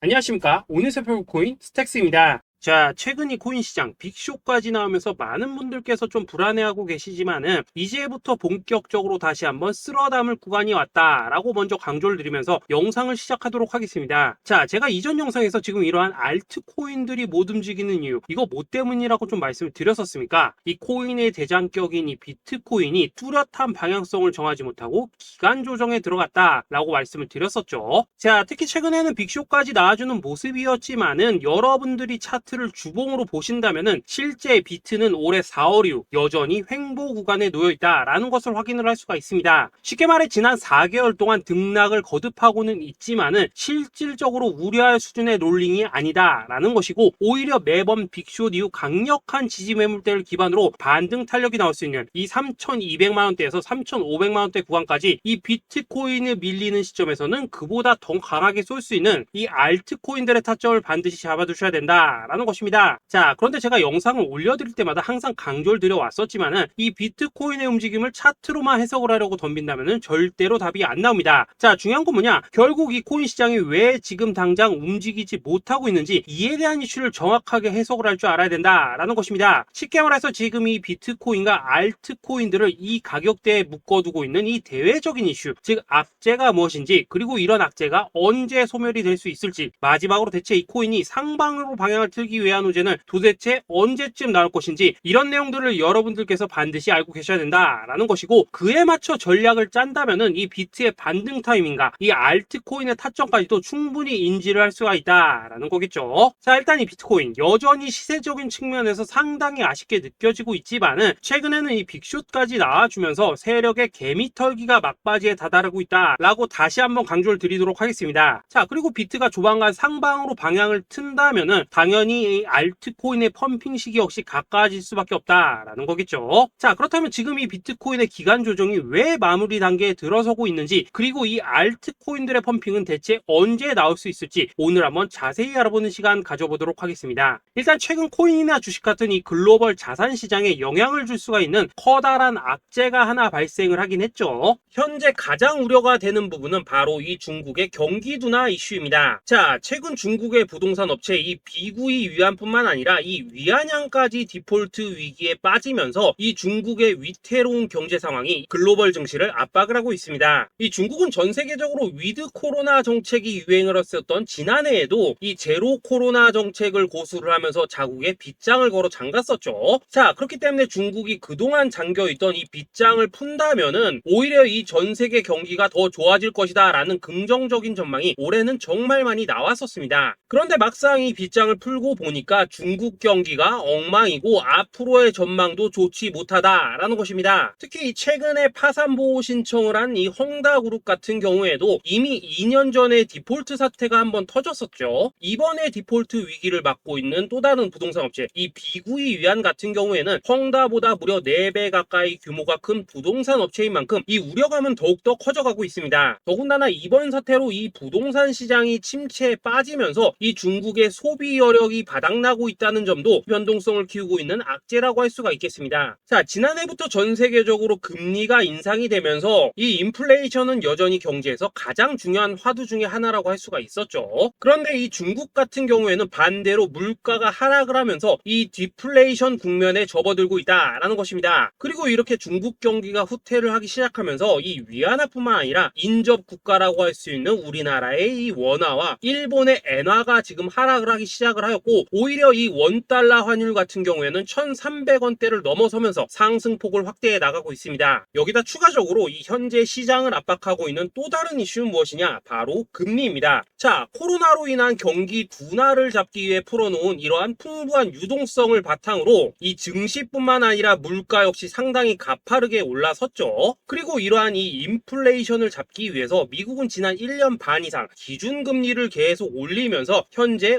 안녕하십니까. 오늘 살펴볼 코인 스택스입니다. 자, 최근 이 코인 시장 빅쇼까지 나오면서 많은 분들께서 좀 불안해하고 계시지만은 이제부터 본격적으로 다시 한번 쓸어 담을 구간이 왔다라고 먼저 강조를 드리면서 영상을 시작하도록 하겠습니다. 자, 제가 이전 영상에서 지금 이러한 알트코인들이 못 움직이는 이유, 이거 뭐 때문이라고 좀 말씀을 드렸었습니까? 이 코인의 대장격인 이 비트코인이 뚜렷한 방향성을 정하지 못하고 기간 조정에 들어갔다라고 말씀을 드렸었죠. 자, 특히 최근에는 빅쇼까지 나와주는 모습이었지만은 여러분들이 차트를 주봉으로 보신다면은 실제 비트는 올해 4월 이후 여전히 횡보 구간에 놓여 있다라는 것을 확인을 할 수가 있습니다. 쉽게 말해 지난 4개월 동안 등락을 거듭하고는 있지만은 실질적으로 우려할 수준의 롤링이 아니다라는 것이고, 오히려 매번 빅숏 이후 강력한 지지 매물대를 기반으로 반등 탄력이 나올 수 있는 이 3,200만 원대에서 3,500만 원대 구간까지 이 비트코인을 밀리는 시점에서는 그보다 더 강하게 쏠 수 있는 이 알트코인들의 타점을 반드시 잡아두셔야 된다라는 것입니다. 자, 그런데 제가 영상을 올려드릴 때마다 항상 강조를 드려왔었지만은 이 비트코인의 움직임을 차트로만 해석을 하려고 덤빈다면은 절대로 답이 안 나옵니다. 자, 중요한 건 뭐냐? 결국 이 코인 시장이 왜 지금 당장 움직이지 못하고 있는지 이에 대한 이슈를 정확하게 해석을 할 줄 알아야 된다라는 것입니다. 쉽게 말해서 지금 이 비트코인과 알트코인들을 이 가격대에 묶어두고 있는 이 대외적인 이슈, 즉 악재가 무엇인지, 그리고 이런 악재가 언제 소멸이 될 수 있을지, 마지막으로 대체 이 코인이 상방으로 방향을 틀기 위한 호재는 도대체 언제쯤 나올 것인지, 이런 내용들을 여러분들께서 반드시 알고 계셔야 된다라는 것이고, 그에 맞춰 전략을 짠다면은 이 비트의 반등 타이밍과 이 알트코인의 타점까지도 충분히 인지를 할 수가 있다라는 거겠죠. 자, 일단 이 비트코인 여전히 시세적인 측면에서 상당히 아쉽게 느껴지고 있지만은 최근에는 이 빅숏까지 나와주면서 세력의 개미털기가 막바지에 다다르고 있다라고 다시 한번 강조를 드리도록 하겠습니다. 자, 그리고 비트가 조만간 상방으로 방향을 튼다면은 당연히 이 알트코인의 펌핑 시기 역시 가까워질 수밖에 없다라는 거겠죠. 자, 그렇다면 지금 이 비트코인의 기간 조정이 왜 마무리 단계에 들어서고 있는지, 그리고 이 알트코인들의 펌핑은 대체 언제 나올 수 있을지 오늘 한번 자세히 알아보는 시간 가져보도록 하겠습니다. 일단 최근 코인이나 주식 같은 이 글로벌 자산 시장에 영향을 줄 수가 있는 커다란 악재가 하나 발생을 하긴 했죠. 현재 가장 우려가 되는 부분은 바로 이 중국의 경기 둔화 이슈입니다. 자, 최근 중국의 부동산 업체 이 비구이 위안뿐만 아니라 이 위안양까지 디폴트 위기에 빠지면서 이 중국의 위태로운 경제 상황이 글로벌 증시를 압박을 하고 있습니다. 이 중국은 전 세계적으로 위드 코로나 정책이 유행을 했었던 지난해에도 이 제로 코로나 정책을 고수를 하면서 자국에 빗장을 걸어 잠갔었죠. 자, 그렇기 때문에 중국이 그동안 잠겨있던 이 빗장을 푼다면은 오히려 이 전 세계 경기가 더 좋아질 것이다 라는 긍정적인 전망이 올해는 정말 많이 나왔었습니다. 그런데 막상 이 빗장을 풀고 보니까 중국 경기가 엉망이고 앞으로의 전망도 좋지 못하다라는 것입니다. 특히 최근에 파산 보호 신청을 한 이 헝다그룹 같은 경우에도 이미 2년 전에 디폴트 사태가 한번 터졌었죠. 이번에 디폴트 위기를 맞고 있는 또 다른 부동산 업체 이 비구이 위안 같은 경우에는 헝다보다 무려 4배 가까이 규모가 큰 부동산 업체인 만큼 이 우려감은 더욱더 커져가고 있습니다. 더군다나 이번 사태로 이 부동산 시장이 침체에 빠지면서 이 중국의 소비 여력이 바닥나고 있다는 점도 변동성을 키우고 있는 악재라고 할 수가 있겠습니다. 자, 지난해부터 전 세계적으로 금리가 인상이 되면서 이 인플레이션은 여전히 경제에서 가장 중요한 화두 중에 하나라고 할 수가 있었죠. 그런데 이 중국 같은 경우에는 반대로 물가가 하락을 하면서 이 디플레이션 국면에 접어들고 있다라는 것입니다. 그리고 이렇게 중국 경기가 후퇴를 하기 시작하면서 이 위안화뿐만 아니라 인접 국가라고 할 수 있는 우리나라의 이 원화와 일본의 엔화가 지금 하락을 하기 시작을 하였고, 오히려 이 원달러 환율 같은 경우에는 1,300원대를 넘어서면서 상승폭을 확대해 나가고 있습니다. 여기다 추가적으로 이 현재 시장을 압박하고 있는 또 다른 이슈는 무엇이냐? 바로 금리입니다. 자, 코로나로 인한 경기 둔화를 잡기 위해 풀어놓은 이러한 풍부한 유동성을 바탕으로 이 증시뿐만 아니라 물가 역시 상당히 가파르게 올라섰죠. 그리고 이러한 이 인플레이션을 잡기 위해서 미국은 지난 1년 반 이상 기준금리를 계속 올리면서 현재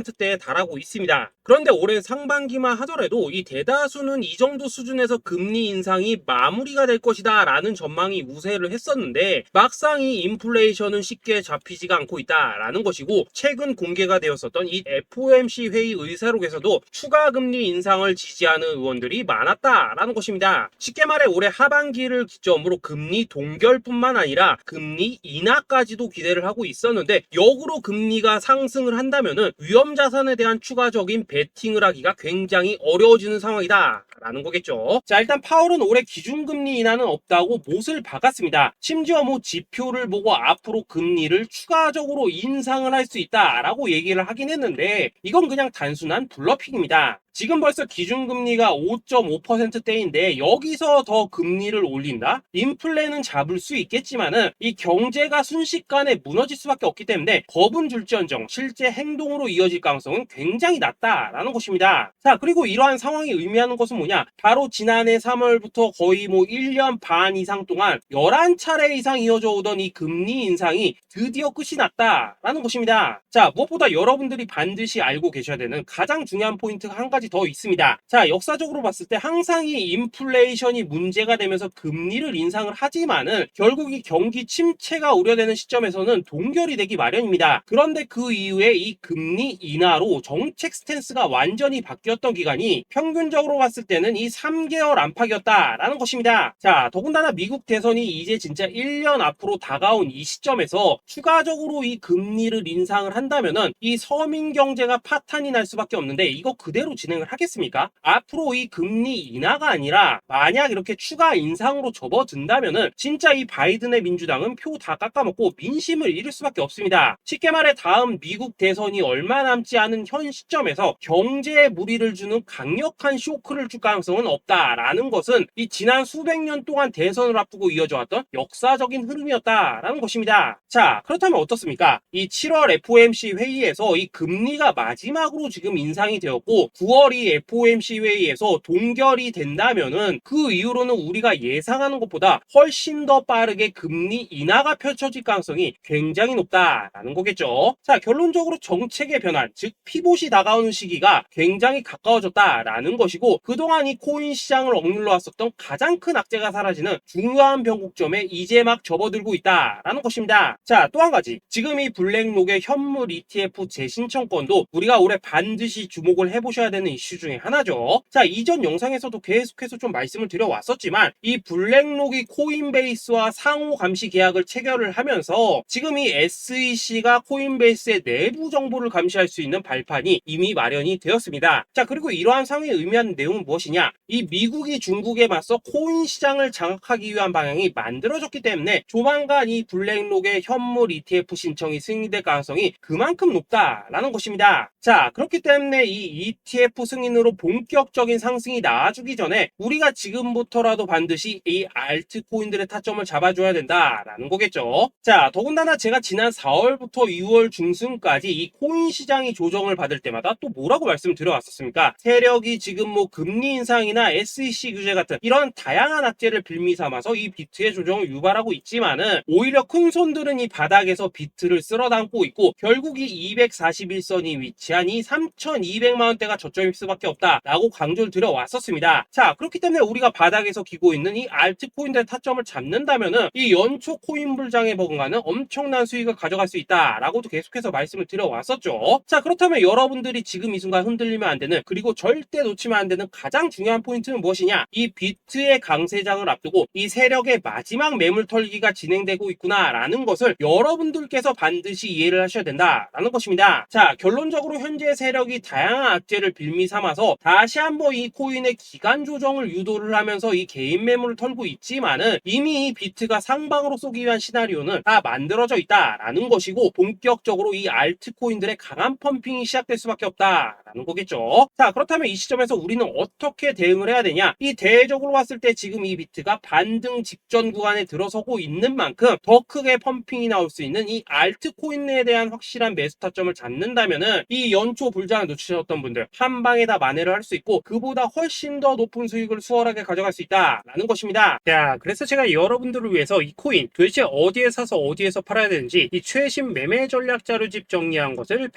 10%대에 달하고 있습니다. 그런데 올해 상반기만 하더라도 이 대다수는 이 정도 수준에서 금리 인상이 마무리가 될 것이다 라는 전망이 우세를 했었는데, 막상 이 인플레이션은 쉽게 잡히지가 않고 있다라는 것이고, 최근 공개가 되었었던 이 FOMC 회의 의사록에서도 추가 금리 인상을 지지하는 의원들이 많았다라는 것입니다. 쉽게 말해 올해 하반기를 기점으로 금리 동결뿐만 아니라 금리 인하까지도 기대를 하고 있었는데, 역으로 금리가 상승을 한다면은 위험 자산에 대한 추가적인 베팅을 하기가 굉장히 어려워지는 상황이다 라는 거겠죠. 자, 일단 파월은 올해 기준금리 인하는 없다고 못을 박았습니다. 심지어 뭐 지표를 보고 앞으로 금리를 추가적으로 인상을 할 수 있다라고 얘기를 하긴 했는데, 이건 그냥 단순한 블러핑입니다. 지금 벌써 기준금리가 5.5%대인데 여기서 더 금리를 올린다? 인플레는 잡을 수 있겠지만은 이 경제가 순식간에 무너질 수밖에 없기 때문에 겁은 줄지언정 실제 행동으로 이어질 가능성은 굉장히 낮다라는 것입니다. 자, 그리고 이러한 상황이 의미하는 것은 뭐냐? 바로 지난해 3월부터 거의 뭐 1년 반 이상 동안 11차례 이상 이어져 오던 이 금리 인상이 드디어 끝이 났다라는 것입니다. 자, 무엇보다 여러분들이 반드시 알고 계셔야 되는 가장 중요한 포인트가 한 가지 더 있습니다. 자, 역사적으로 봤을 때 항상 이 인플레이션이 문제가 되면서 금리를 인상을 하지만은 결국 이 경기 침체가 우려되는 시점에서는 동결이 되기 마련입니다. 그런데 그 이후에 이 금리 인하로 정책 스탠스가 완전히 바뀌었던 기간이 평균적으로 봤을 때는 이 3개월 안팎이었다라는 것입니다. 자, 더군다나 미국 대선이 이제 진짜 1년 앞으로 다가온 이 시점에서 추가적으로 이 금리를 인상을 한다면은 이 서민 경제가 파탄이 날 수밖에 없는데, 이거 그대로 진행을 하겠습니까? 앞으로 이 금리 인하가 아니라 만약 이렇게 추가 인상으로 접어든다면은 진짜 이 바이든의 민주당은 표 다 깎아먹고 민심을 잃을 수밖에 없습니다. 쉽게 말해 다음 미국 대선이 얼마 남지 않은 현 시점에서 경제에 무리를 주는 강력한 쇼크를 줄 가능성은 없다라는 것은 이 지난 수백 년 동안 대선을 앞두고 이어져 왔던 역사적인 흐름이었다라는 것입니다. 자, 그렇다면 어떻습니까? 이 7월 FOMC 회의에서 이 금리가 마지막으로 지금 인상이 되었고 9월 이 FOMC 회의에서 동결이 된다면은 그 이후로는 우리가 예상하는 것보다 훨씬 더 빠르게 금리 인하가 펼쳐질 가능성이 굉장히 높다라는 거겠죠. 자, 결론적으로 정책의 변환, 즉 피봇이 다가오는 시기가 굉장히 가까워졌다라는 것이고, 그동안 이 코인 시장을 억눌러 왔었던 가장 큰 악재가 사라지는 중요한 변곡점에 이제 막 접어들고 있다라는 것입니다. 자, 또 한 가지, 지금 이 블랙록의 현물 ETF 재신청권도 우리가 올해 반드시 주목을 해보셔야 되는 이슈 중에 하나죠. 자, 이전 영상에서도 계속해서 좀 말씀을 드려왔었지만 이 블랙록이 코인베이스와 상호 감시 계약을 체결을 하면서 지금 이 SEC가 코인베이스의 내부 정보를 감시할 수 있는 발판이 이미 마련이 되었습니다. 자, 그리고 이러한 상황이 의미하는 내용은 무엇이냐? 이 미국이 중국에 맞서 코인 시장을 장악하기 위한 방향이 만들어졌기 때문에 조만간 이 블랙록의 현물 ETF 신청이 승인될 가능성이 그만큼 높다라는 것입니다. 자, 그렇기 때문에 이 ETF 승인으로 본격적인 상승이 나와주기 전에 우리가 지금부터라도 반드시 이 알트코인들의 타점을 잡아줘야 된다라는 거겠죠. 자, 더군다나 제가 지난 4월부터 6월 중순까지 이 코인 시장이 조정을 받을 때마다 또 뭐라고 말씀드려왔었습니까? 세력이 지금 뭐 금리 인상이나 SEC 규제 같은 이런 다양한 악재를 빌미 삼아서 이 비트의 조정을 유발하고 있지만은 오히려 큰 손들은 이 바닥에서 비트를 쓸어 담고 있고 결국 이 241선이 위치한 이 3,200만 원대가 저점일 수밖에 없다라고 강조를 드려왔었습니다. 자, 그렇기 때문에 우리가 바닥에서 기고 있는 이 알트코인들의 타점을 잡는다면은 이 연초 코인 불장에 버금가는 엄청난 수익을 가져갈 수 있다라고도 계속해서 말씀을 드려왔었죠. 자, 그렇다면 여러분들이 지금 이 순간 흔들리면 안 되는, 그리고 절대 놓치면 안 되는 가장 중요한 포인트는 무엇이냐? 이 비트의 강세장을 앞두고 이 세력의 마지막 매물 털기가 진행되고 있구나라는 것을 여러분들께서 반드시 이해를 하셔야 된다라는 것입니다. 자, 결론적으로 현재 세력이 다양한 악재를 빌미 삼아서 다시 한번 이 코인의 기간 조정을 유도를 하면서 이 개인 매물을 털고 있지만은 이미 이 비트가 상방으로 쏘기 위한 시나리오는 다 만들어져 있다라는 것이고, 본격적으로 이 알트코인들의 강한 펌핑이 시작될 수밖에 없다라는 거겠죠. 자, 그렇다면 이 시점에서 우리는 어떻게 대응을 해야 되냐? 이 대외적으로 봤을 때 지금 이 비트가 반등 직전 구간에 들어서고 있는 만큼 더 크게 펌핑이 나올 수 있는 이 알트코인에 대한 확실한 매수 타점을 잡는다면은 이 연초 불장을 놓치셨던 분들 한 방에 다 만회를 할 수 있고 그보다 훨씬 더 높은 수익을 수월하게 가져갈 수 있다라는 것입니다. 자, 그래서 제가 여러분들을 위해서 이 코인 도대체 어디에 사서 어디에서 팔아야 되는지 이 최신 매매 전략 자료집 정리한 것을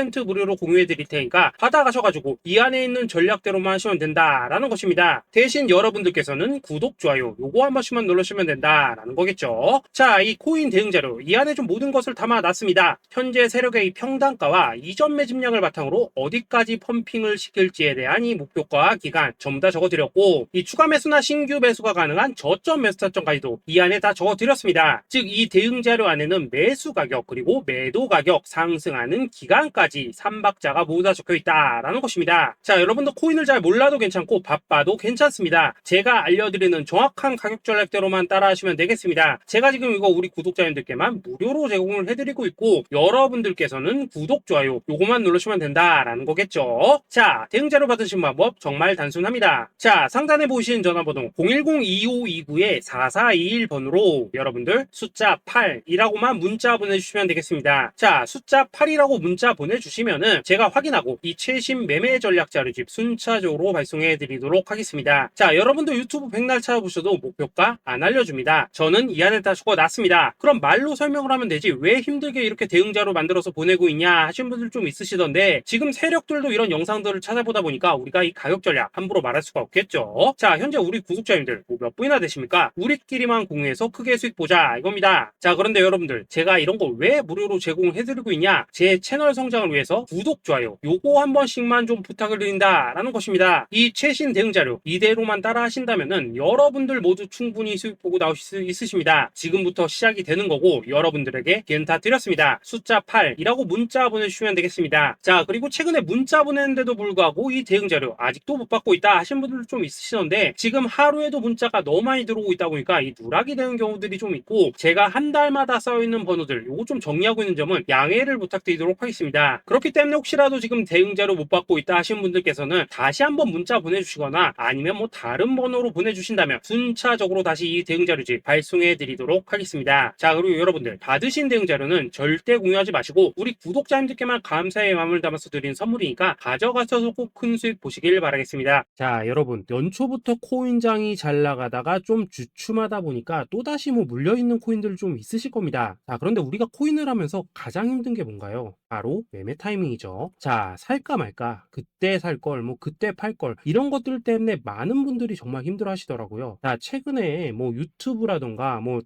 100% 무료로 공유해 드릴 테니까 받아가셔가지고 이 안에 있는 전략대로만 하시면 된다라는 것입니다. 대신 여러분들께서는 구독, 좋아요 요거 한 번씩만 눌러주시면 된다라는 거겠죠. 자, 이 코인 대응 자료 이 안에 좀 모든 것을 담아놨습니다. 현재 세력의 이 평단가와 이전 매집량을 바탕으로 어디까지 펌핑을 시킬지에 대한 이 목표가 기간 전부 다 적어드렸고, 이 추가 매수나 신규 매수가 가능한 저점 매수 타점까지도 이 안에 다 적어드렸습니다. 즉 이 대응 자료 안에는 매수 가격 그리고 매도 가격, 상승하는 기간까지 3박자가 모두 다 적혀있다라는 것입니다. 자, 여러분도 코인을 잘 몰라도 괜찮고 바빠도 괜찮습니다. 제가 알려드리는 정확한 가격 전략대로만 따라하시면 되겠습니다. 제가 지금 이거 우리 구독자님들께만 무료로 제공을 해드리고 있고, 여러분들께서는 구독, 좋아요 요거만 누르시면 된다라는 거겠죠. 자, 대응 자료 받으신 방법 정말 단순합니다. 자, 상단에 보이시는 전화번호 010-2529-4421번으로 여러분들 숫자 8이라고만 문자 보내주시면 되겠습니다. 자, 숫자 8이라고 문자 보내주시면은 제가 확인하고 이 최신 매매 전략 자료집 순차적으로 발송해 드리도록 하겠습니다. 자, 여러분도 유튜브 백날 찾아보셔도 목표가 안 알려줍니다. 저는 이 안에 다 적어놨습니다. 그럼 말로 설명을 하면 되지 왜 힘들게 이렇게 대응 자료 만들어서 보내고 있냐 하신 분들 좀 있으시던데, 지금 세력들도 이런 영상들을 찾아보다 보니까 우리가 이 가격 전략 함부로 말할 수가 없겠죠. 자, 현재 우리 구독자님들 몇 분이나 되십니까? 우리끼리만 공유해서 크게 수익 보자 이겁니다. 자, 그런데 여러분들 제가 이런 거 왜 무료로 제공해드리고 있냐? 제 채널 성장을 위해서 구독, 좋아요 요거 한 번씩만 좀 부탁을 드린다 라는 것입니다. 이 최신 대응 자료 이대로만 따라 하신다면은 여러분들 모두 충분히 수익 보고 나오실 수 있으십니다. 지금부터 시작이 되는 거고 여러분들에게 기회는 다 드렸습니다. 숫자 8이라고 문자 보내주시면 되겠습니다. 자, 그리고 최근에 문자 보냈는데도 불구하고 이 대응 자료 아직도 못 받고 있다 하신 분들 좀 있으시던데, 지금 하루에도 문자가 너무 많이 들어오고 있다 보니까 이 누락이 되는 경우들이 좀 있고, 제가 한 달마다 쌓여있는 번호들 요거 좀 정리하고 있는 점은 양해를 부탁드리도록 하겠습니다. 그렇기 때문에 혹시라도 지금 대응 자료 못 받고 있다 하신 분들께서는 다시 한번 문자 보내주시거나 아니면 뭐 다른 번호로 보내주신다면 순차적으로 다시 이 대응 자료집 발송해 드리도록 하겠습니다. 자, 그리고 여러분들 받으신 대응 자료는 절대 공유하지 마시고 우리 구독자님들께만 감사의 마음을 담아서 드린 선물이니까 가져가셔서 꼭 큰 수익 보시길 바라겠습니다. 자, 여러분 연초부터 코인장이 잘 나가다가 좀 주춤하다 보니까 또다시 뭐 물려있는 코인들 좀 있으실 겁니다. 자, 그런데 우리가 코인을 하면서 가장 힘든 게 뭔가요? 바로 매매 타이밍이죠. 자, 살까 말까, 그때 살 걸, 뭐 그때 팔 걸, 이런 것들 때문에 많은 분들이 정말 힘들어 하시더라고요. 자, 최근에 뭐 유튜브라던가 뭐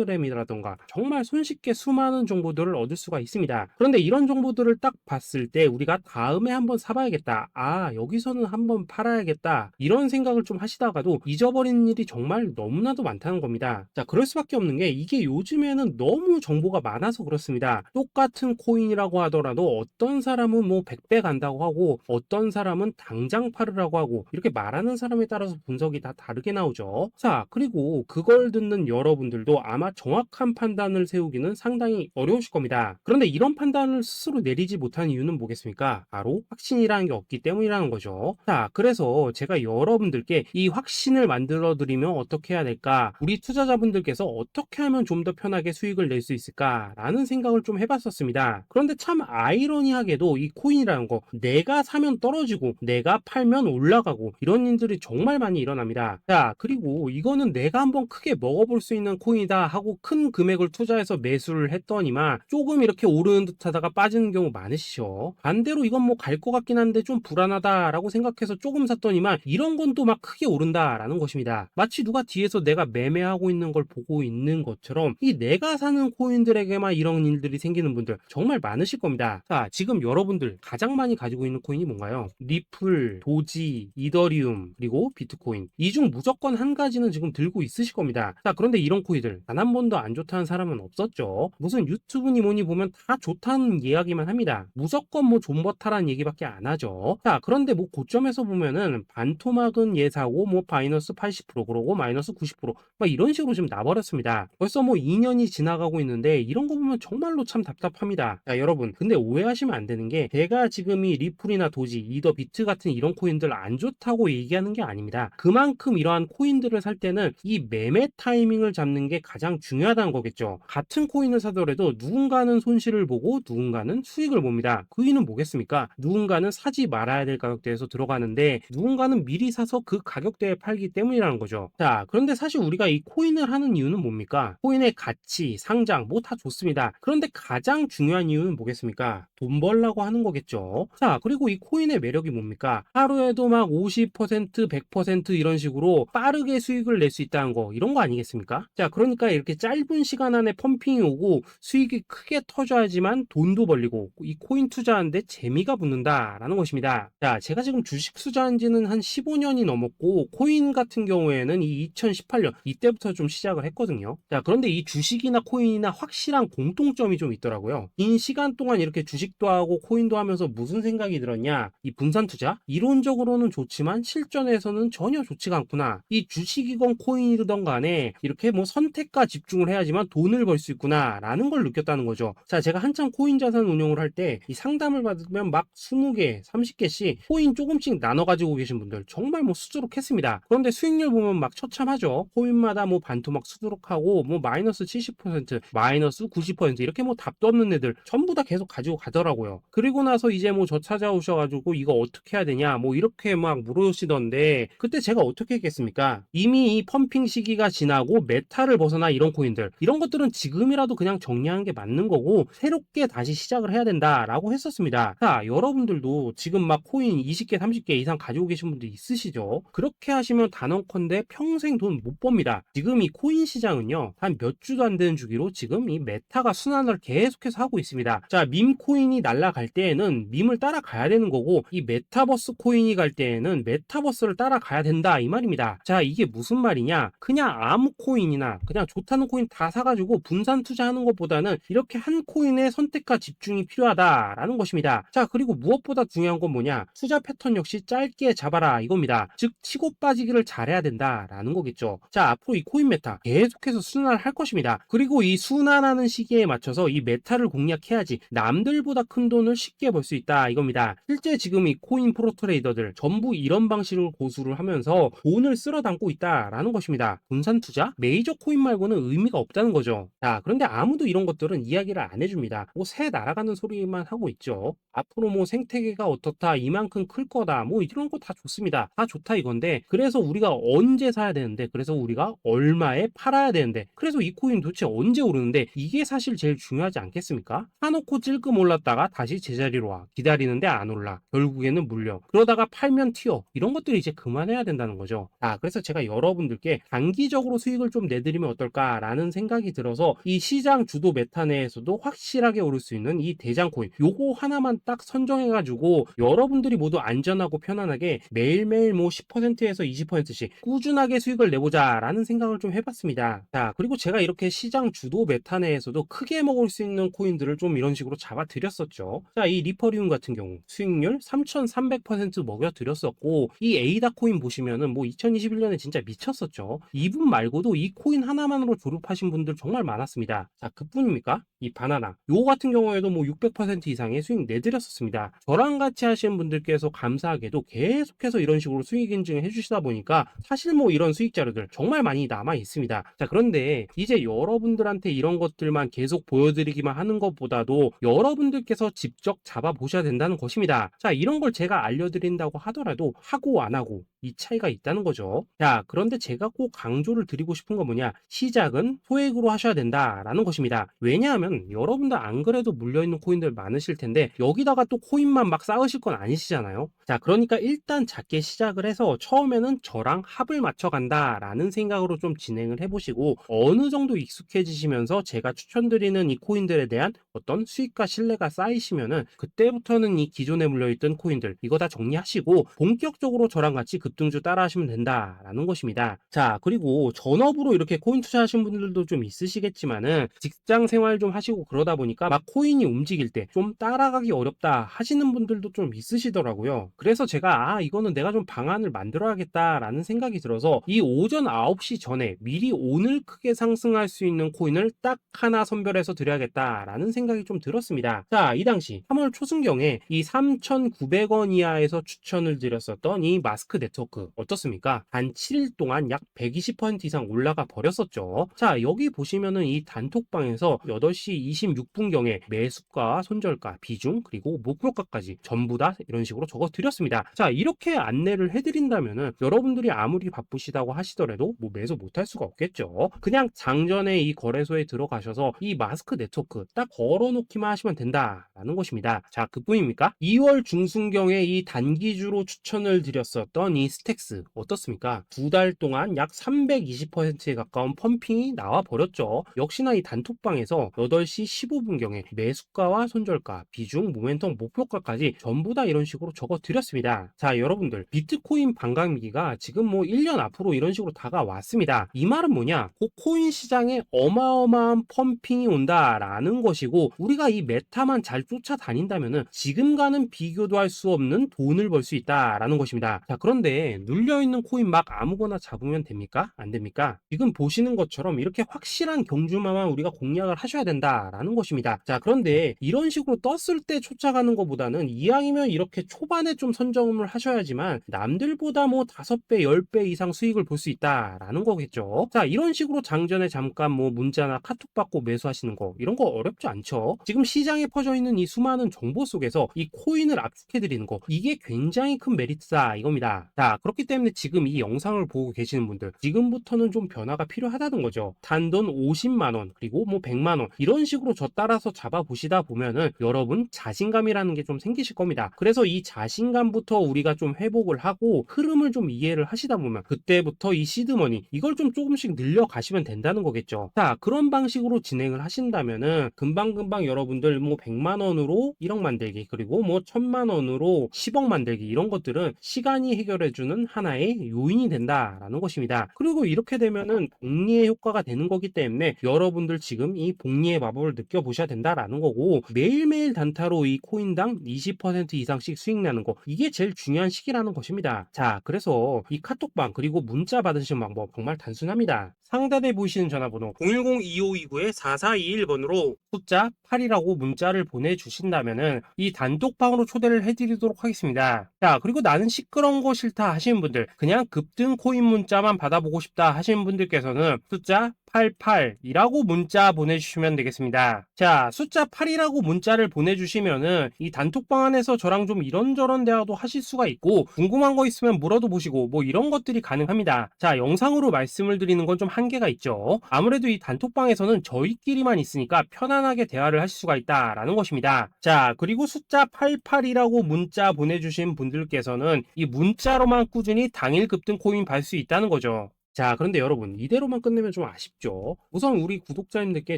텔레그램이라던가 정말 손쉽게 수많은 정보들을 얻을 수가 있습니다. 그런데 이런 정보들을 딱 봤을 때 우리가 다음에 한번 사봐야겠다, 아 여기서는 한번 팔아야겠다, 이런 생각을 좀 하시다가도 잊어버리는 일이 정말 너무나도 많다는 겁니다. 자, 그럴 수밖에 없는 게 이게 요즘에는 너무 정보가 많아서 그렇습니다. 똑같은 코인이라고 하더라도 어떤 사람은 뭐 100배 간다고 하고 어떤 사람은 당장 팔으라고 하고, 이렇게 말하는 사람에 따라서 분석이 다 다르게 나오죠. 자, 그리고 그걸 듣는 여러분들도 아마 정확한 판단을 세우기는 상당히 어려우실 겁니다. 그런데 이런 판단을 스스로 내리지 못한 이유는 뭐겠습니까? 바로 확신이라는 게 없기 때문이라는 거죠. 자, 그래서 제가 여러분들께 이 확신을 만들어 드리면 어떻게 해야 될까, 우리 투자자분들께서 어떻게 하면 좀 더 편하게 수익을 낼 수 있을까 라는 생각을 좀 해봤었습니다. 그런데 참 아이러니하게도 이 코인이라는 거 내가 사면 떨어지고 내가 팔면 올라가고 이런 일들이 정말 많이 일어납니다. 자, 그리고 이거는 내가 한번 크게 먹어볼 수 있는 코인이다 하고 큰 금액을 투자해서 매수를 했더니만 조금 이렇게 오르는 듯 하다가 빠지는 경우 많으시죠. 반대로 이건 뭐 갈 것 같긴 한데 좀 불안하다라고 생각해서 조금 샀더니만 이런 건 또 막 크게 오른다라는 것입니다. 마치 누가 뒤에서 내가 매매하고 있는 걸 보고 있는 것처럼 이 내가 사는 코인들에게만 이런 일들이 생기는 분들 정말 많으실 겁니다. 자, 지금 여러분들 가장 많이 가지고 있는 코인이 뭔가요? 리플, 도지, 이더리움, 그리고 비트코인. 이 중 무조건 한 가지는 지금 들고 있으실 겁니다. 자, 그런데 이런 코인들 단 한 번도 안 좋다는 사람은 없었죠. 무슨 유튜브니 뭐니 보면 다 좋다는 이야기만 합니다. 무조건 뭐 존버타라는 얘기밖에 안 하죠. 자, 그런데 뭐 고점에서 보면은 반토막은 예사고 뭐 마이너스 80% 그러고 마이너스 90%막 이런 식으로 지금 나버렸습니다. 벌써 뭐 2년이 지나가고 있는데 이런 거 보면 정말로 참 답답합니다. 자, 여러분 근데 오해하시면 안 되는 게 제가 지금 이 리플이나 도지, 이더, 비트 같은 이런 코인들 안 좋다고 얘기하는 게 아닙니다. 그만큼 이러한 코인들을 살 때는 이 매매 타이밍을 잡는 게 가장 중요하다는 거겠죠. 같은 코인을 사더라도 누군가는 손실을 보고 누군가는 수익을 봅니다. 그 이유는 뭐겠습니까? 누군가는 사지 말아야 될 가격대에서 들어가는데 누군가는 미리 사서 그 가격대에 팔기 때문이라는 거죠. 자, 그런데 사실 우리가 이 코인을 하는 이유는 뭡니까? 코인의 가치, 상장 뭐 다 좋습니다. 그런데 가장 중요한 이유는 뭐겠습니까? 하겠습니까? 돈 벌라고 하는 거겠죠. 자, 그리고 이 코인의 매력이 뭡니까? 하루에도 막 50%, 100% 이런 식으로 빠르게 수익을 낼 수 있다는 거, 이런 거 아니겠습니까? 자, 그러니까 이렇게 짧은 시간 안에 펌핑이 오고 수익이 크게 터져야지만 돈도 벌리고 이 코인 투자하는데 재미가 붙는다라는 것입니다. 자, 제가 지금 주식 투자한 지는 한 15년이 넘었고 코인 같은 경우에는 이 2018년 이때부터 좀 시작을 했거든요. 자, 그런데 이 주식이나 코인이나 확실한 공통점이 좀 있더라고요. 긴 시간 동안 이렇게 주식도 하고 코인도 하면서 무슨 생각이 들었냐? 이 분산 투자? 이론적으로는 좋지만 실전에서는 전혀 좋지가 않구나. 이 주식이건 코인이든 간에 이렇게 뭐 선택과 집중을 해야지만 돈을 벌 수 있구나 라는 걸 느꼈다는 거죠. 자, 제가 한참 코인 자산 운용을 할 때 이 상담을 받으면 막 20개, 30개씩 코인 조금씩 나눠 가지고 계신 분들 정말 뭐 수두룩했습니다. 그런데 수익률 보면 막 처참하죠. 코인마다 뭐 반토막 수두룩하고 뭐 마이너스 70%, 마이너스 90% 이렇게 뭐 답도 없는 애들 전부 다 계속 가지고 가더라고요. 그리고 나서 이제 뭐 저 찾아오셔가지고 이거 어떻게 해야 되냐 뭐 이렇게 막 물으시던데 그때 제가 어떻게 했겠습니까? 이미 이 펌핑 시기가 지나고 메타를 벗어나 이런 코인들 이런 것들은 지금이라도 그냥 정리하는 게 맞는 거고 새롭게 다시 시작을 해야 된다라고 했었습니다. 자, 여러분들도 지금 막 코인 20개, 30개 이상 가지고 계신 분들 있으시죠? 그렇게 하시면 단언컨대 평생 돈 못 법니다. 지금 이 코인 시장은요 한 몇 주도 안 되는 주기로 지금 이 메타가 순환을 계속해서 하고 있습니다. 자, 밈 코인이 날아갈 때에는 밈을 따라가야 되는 거고 이 메타버스 코인이 갈 때에는 메타버스를 따라가야 된다 이 말입니다. 자, 이게 무슨 말이냐? 그냥 아무 코인이나 그냥 좋다는 코인 다 사가지고 분산 투자하는 것보다는 이렇게 한 코인의 선택과 집중이 필요하다라는 것입니다. 자, 그리고 무엇보다 중요한 건 뭐냐? 투자 패턴 역시 짧게 잡아라 이겁니다. 즉 치고 빠지기를 잘해야 된다라는 거겠죠. 자, 앞으로 이 코인 메타 계속해서 순환을 할 것입니다. 그리고 이 순환하는 시기에 맞춰서 이 메타를 공략해야지 남들보다 큰 돈을 쉽게 벌 수 있다 이겁니다. 실제 지금 이 코인 프로 트레이더들 전부 이런 방식을 고수를 하면서 돈을 쓸어 담고 있다라는 것입니다. 분산 투자? 메이저 코인 말고는 의미가 없다는 거죠. 자, 그런데 아무도 이런 것들은 이야기를 안 해줍니다. 뭐 새 날아가는 소리만 하고 있죠. 앞으로 뭐 생태계가 어떻다, 이만큼 클 거다, 뭐 이런 거 다 좋습니다. 다 좋다 이건데 그래서 우리가 언제 사야 되는데 그래서 우리가 얼마에 팔아야 되는데 그래서 이 코인 도대체 언제 오르는데 이게 사실 제일 중요하지 않겠습니까? 사놓고 찔끔 올랐다가 다시 제자리로 와 기다리는데 안 올라 결국에는 물려 그러다가 팔면 튀어 이런 것들이 이제 그만해야 된다는 거죠. 그래서 제가 여러분들께 단기적으로 수익을 좀 내드리면 어떨까라는 생각이 들어서 이 시장 주도 메타 내에서도 확실하게 오를 수 있는 이 대장 코인 요거 하나만 딱 선정해가지고 여러분들이 모두 안전하고 편안하게 매일매일 뭐 10%에서 20%씩 꾸준하게 수익을 내보자 라는 생각을 좀 해봤습니다. 자, 그리고 제가 이렇게 시장 주도 메타 내에서도 크게 먹을 수 있는 코인들을 좀 이런 식으로 잡아드렸었죠. 자, 이 리퍼리움 같은 경우 수익률 3300% 먹여드렸었고 이 에이다 코인 보시면은 뭐 2021년에 진짜 미쳤었죠. 이분 말고도 이 코인 하나만으로 졸업하신 분들 정말 많았습니다. 자, 그뿐입니까? 이 바나나 요거 같은 경우에도 뭐 600% 이상의 수익 내드렸었습니다. 저랑 같이 하시는 분들께서 감사하게도 계속해서 이런 식으로 수익 인증을 해주시다 보니까 사실 뭐 이런 수익 자료들 정말 많이 남아 있습니다. 자, 그런데 이제 여러분들한테 이런 것들만 계속 보여드리기만 하는 것보다도 여러분들께서 직접 잡아보셔야 된다는 것입니다. 자, 이런 걸 제가 알려드린다고 하더라도 하고 안 하고 이 차이가 있다는 거죠. 자, 그런데 제가 꼭 강조를 드리고 싶은 건 뭐냐? 시작은 소액으로 하셔야 된다라는 것입니다. 왜냐하면 여러분들 안 그래도 물려있는 코인들 많으실 텐데 여기다가 또 코인만 막 쌓으실 건 아니시잖아요. 자, 그러니까 일단 작게 시작을 해서 처음에는 저랑 합을 맞춰 간다라는 생각으로 좀 진행을 해보시고 어느 정도 익숙해지시면서 제가 추천드리는 이 코인들에 대한 어떤 수익과 신뢰가 쌓이시면은 그때부터는 이 기존에 물려있던 코인들 이거 다 정리하시고 본격적으로 저랑 같이 급등주 따라 하시면 된다라는 것입니다. 자, 그리고 전업으로 이렇게 코인 투자하시는 분들도 좀 있으시겠지만은 직장 생활 좀 하시고 그러다 보니까 막 코인이 움직일 때 좀 따라가기 어렵다 하시는 분들도 좀 있으시더라고요. 그래서 제가 이거는 내가 좀 방안을 만들어야겠다라는 생각이 들어서 이 오전 9시 전에 미리 오늘 크게 상승할 수 있는 코인을 딱 하나 선별해서 드려야겠다라는 생각이 좀 들었습니다. 자, 이 당시 3월 초순경에 이 3,900원 이하에서 추천을 드렸었던 이 마스크 네트워크 네트워크 어떻습니까? 단 7일 동안 약 120% 이상 올라가 버렸었죠. 자, 여기 보시면은 이 단톡방에서 8시 26분경에 매수가, 손절가, 비중, 그리고 목표가까지 전부 다 이런 식으로 적어 드렸습니다. 자, 이렇게 안내를 해드린다면은 여러분들이 아무리 바쁘시다고 하시더라도 뭐 매수 못할 수가 없겠죠. 그냥 장전에 이 거래소에 들어가셔서 이 마스크 네트워크 딱 걸어놓기만 하시면 된다라는 것입니다. 자, 그뿐입니까? 2월 중순경에 이 단기주로 추천을 드렸었던 이 스택스 어떻습니까? 2달 동안 약 320%에 가까운 펌핑이 나와 버렸죠. 역시나 이 단톡방에서 8시 15분경에 매수가와 손절가, 비중, 모멘텀, 목표가까지 전부 다 이런 식으로 적어 드렸습니다. 자, 여러분들 비트코인 반감기가 지금 뭐 1년 앞으로 이런 식으로 다가왔습니다. 이 말은 뭐냐? 그 코인 시장에 어마어마한 펌핑이 온다라는 것이고, 우리가 이 메타만 잘 쫓아다닌다면은 지금과는 비교도 할 수 없는 돈을 벌 수 있다라는 것입니다. 자, 그런데 눌려있는 코인 막 아무거나 잡으면 됩니까? 안 됩니까? 지금 보시는 것처럼 이렇게 확실한 경주마만 우리가 공략을 하셔야 된다라는 것입니다. 자, 그런데 이런 식으로 떴을 때 쫓아가는 것보다는 이왕이면 이렇게 초반에 좀 선점을 하셔야지만 남들보다 뭐 5배, 10배 이상 수익을 볼 수 있다라는 거겠죠. 자, 이런 식으로 장전에 잠깐 뭐 문자나 카톡 받고 매수하시는 거, 이런 거 어렵지 않죠. 지금 시장에 퍼져 있는 이 수많은 정보 속에서 이 코인을 압축해 드리는 거, 이게 굉장히 큰 메리트다 이겁니다. 자, 그렇기 때문에 지금 이 영상을 보고 계시는 분들, 지금부터는 좀 변화가 필요하다는 거죠. 단돈 50만 원, 그리고 뭐 100만 원 이런 식으로 저 따라서 잡아 보시다 보면은 여러분 자신감이라는 게 좀 생기실 겁니다. 그래서 이 자신감부터 우리가 좀 회복을 하고 흐름을 좀 이해를 하시다 보면 그때부터 이 시드머니 이걸 좀 조금씩 늘려 가시면 된다는 거겠죠. 자, 그런 방식으로 진행을 하신다면은 금방금방 여러분들 뭐 100만 원으로 1억 만들기, 그리고 뭐 1000만 원으로 10억 만들기, 이런 것들은 시간이 해결해주는 하나의 요인이 된다라는 것입니다. 그리고 이렇게 되면은 복리의 효과가 되는 거기 때문에 여러분들 지금 이 복리의 마법을 느껴보셔야 된다라는 거고, 매일매일 단타로 이 코인당 20% 이상씩 수익 나는 거, 이게 제일 중요한 시기라는 것입니다. 자, 그래서 이 카톡방 그리고 문자 받으시는 방법 정말 단순합니다. 상단에 보이시는 전화번호 010-2529-4421번으로 숫자 8이라고 문자를 보내주신다면은 이 단톡방으로 초대를 해드리도록 하겠습니다. 자, 그리고 나는 시끄러운 거 싫다 하시는 분들, 그냥 급등 코인 문자만 받아보고 싶다 하시는 분들께서는 숫자 88이라고 문자 보내주시면 되겠습니다. 자, 숫자 8이라고 문자를 보내주시면은 이 단톡방 안에서 저랑 좀 이런저런 대화도 하실 수가 있고, 궁금한 거 있으면 물어도 보시고 뭐 이런 것들이 가능합니다. 자, 영상으로 말씀을 드리는 건 좀 한계가 있죠. 아무래도 이 단톡방에서는 저희끼리만 있으니까 편안하게 대화를 하실 수가 있다라는 것입니다. 자, 그리고 숫자 88이라고 문자 보내주신 분들께서는 이 문자로만 꾸준히 당일 급등 코인 받을 수 있다는 거죠. 자, 그런데 여러분 이대로만 끝내면 좀 아쉽죠. 우선 우리 구독자님들께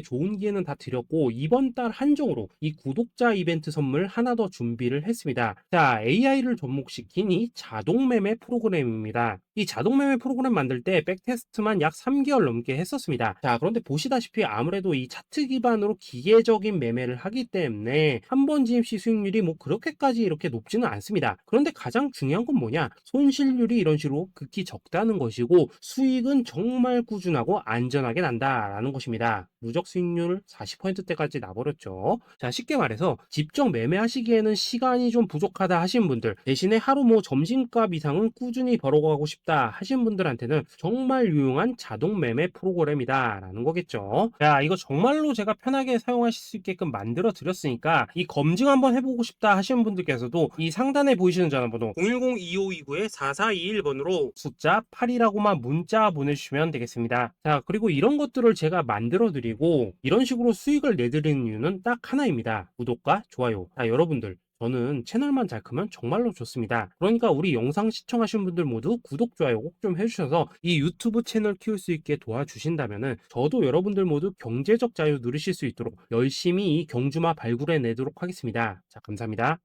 좋은 기회는 다 드렸고, 이번 달 한정으로 이 구독자 이벤트 선물 하나 더 준비를 했습니다. 자, AI를 접목시킨 이 자동 매매 프로그램입니다. 이 자동 매매 프로그램 만들 때 백테스트만 약 3개월 넘게 했었습니다. 자, 그런데 보시다시피 아무래도 이 차트 기반으로 기계적인 매매를 하기 때문에 한 번 지입 시 수익률이 뭐 그렇게까지 이렇게 높지는 않습니다. 그런데 가장 중요한 건 뭐냐? 손실률이 이런 식으로 극히 적다는 것이고, 수익은 정말 꾸준하고 안전하게 난다라는 것입니다. 누적 수익률 40%대까지 나버렸죠. 자, 쉽게 말해서 직접 매매하시기에는 시간이 좀 부족하다 하신 분들, 대신에 하루 뭐 점심값 이상은 꾸준히 벌어가고 싶다 하신 분들한테는 정말 유용한 자동 매매 프로그램이다 라는 거겠죠. 자, 이거 정말로 제가 편하게 사용하실 수 있게끔 만들어 드렸으니까 이 검증 한번 해보고 싶다 하시는 분들께서도 이 상단에 보이시는 전화번호 010-2529-4421번으로 숫자 8이라고만 문자 보내주시면 되겠습니다. 자, 그리고 이런 것들을 제가 만들어 드리고 이런 식으로 수익을 내드리는 이유는 딱 하나입니다. 구독과 좋아요. 자, 여러분들 저는 채널만 잘 크면 정말로 좋습니다. 그러니까 우리 영상 시청하신 분들 모두 구독, 좋아요 꼭 좀 해주셔서 이 유튜브 채널 키울 수 있게 도와주신다면은 저도 여러분들 모두 경제적 자유 누리실 수 있도록 열심히 이 경주마 발굴해 내도록 하겠습니다. 자, 감사합니다.